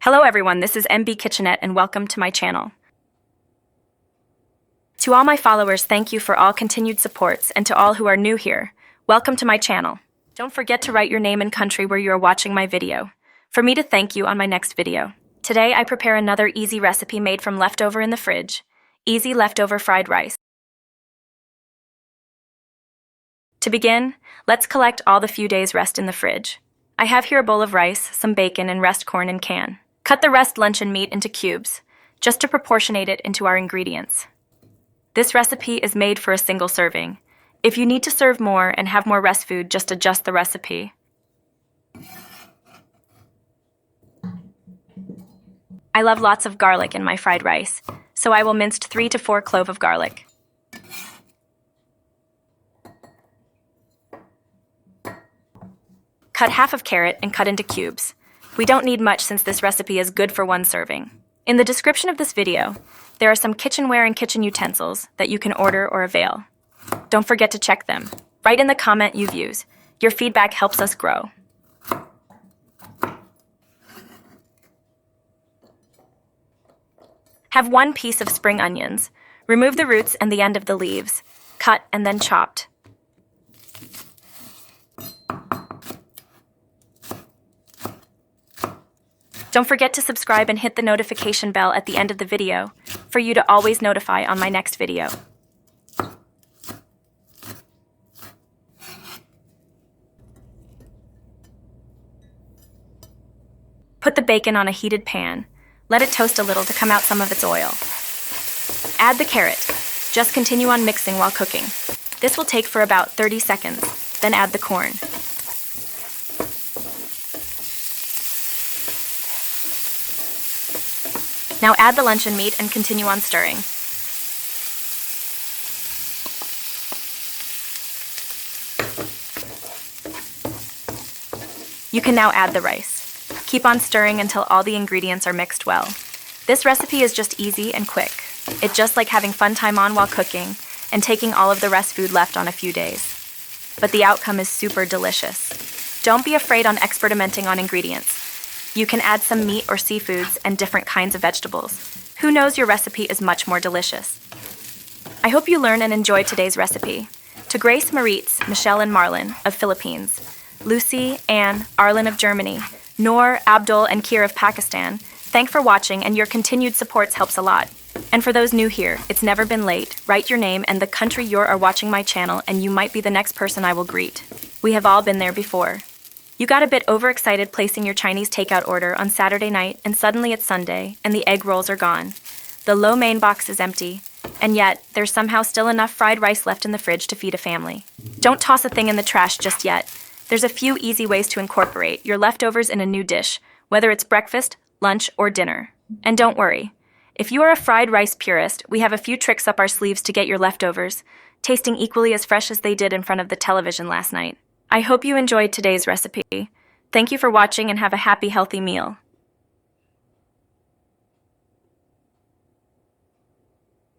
Hello everyone, this is MB Kitchenette and welcome to my channel. To all my followers, thank you for all continued supports, and to all who are new here, welcome to my channel. Don't forget to write your name and country where you are watching my video, for me to thank you on my next video. Today I prepare another easy recipe made from leftover in the fridge, easy leftover fried rice. To begin, let's collect all the few days rest in the fridge. I have here a bowl of rice, some bacon, and rest corn in can. Cut the rest luncheon meat into cubes, just to proportionate it into our ingredients. This recipe is made for a single serving. If you need to serve more and have more rest food, just adjust the recipe. I love lots of garlic in my fried rice, so I will mince 3 to 4 cloves of garlic. Cut half of carrot and cut into cubes. We don't need much since this recipe is good for one serving. In the description of this video, there are some kitchenware and kitchen utensils that you can order or avail. Don't forget to check them. Write in the comment you've used. Your feedback helps us grow. Have 1 piece of spring onions. Remove the roots and the end of the leaves. Cut and then chopped. Don't forget to subscribe and hit the notification bell at the end of the video for you to always notify on my next video. Put the bacon on a heated pan. Let it toast a little to come out some of its oil. Add the carrot. Just continue on mixing while cooking. This will take for about 30 seconds. Then add the corn. Now add the luncheon meat and continue on stirring. You can now add the rice. Keep on stirring until all the ingredients are mixed well. This recipe is just easy and quick. It's just like having fun time on while cooking and taking all of the rest food left on a few days. But the outcome is super delicious. Don't be afraid on experimenting on ingredients. You can add some meat or seafoods and different kinds of vegetables. Who knows, your recipe is much more delicious. I hope you learn and enjoy today's recipe. To Grace, Maritz, Michelle, and Marlon of Philippines, Lucy, Anne, Arlen of Germany, Noor, Abdul, and Kir of Pakistan, thanks for watching, and your continued support helps a lot. And for those new here, it's never been late. Write your name and the country you are watching my channel, and you might be the next person I will greet. We have all been there before. You got a bit overexcited placing your Chinese takeout order on Saturday night, and suddenly it's Sunday, and the egg rolls are gone. The lo mein box is empty, and yet there's somehow still enough fried rice left in the fridge to feed a family. Don't toss a thing in the trash just yet. There's a few easy ways to incorporate your leftovers in a new dish, whether it's breakfast, lunch, or dinner. And don't worry. If you are a fried rice purist, we have a few tricks up our sleeves to get your leftovers tasting equally as fresh as they did in front of the television last night. I hope you enjoyed today's recipe. Thank you for watching and have a happy, healthy meal.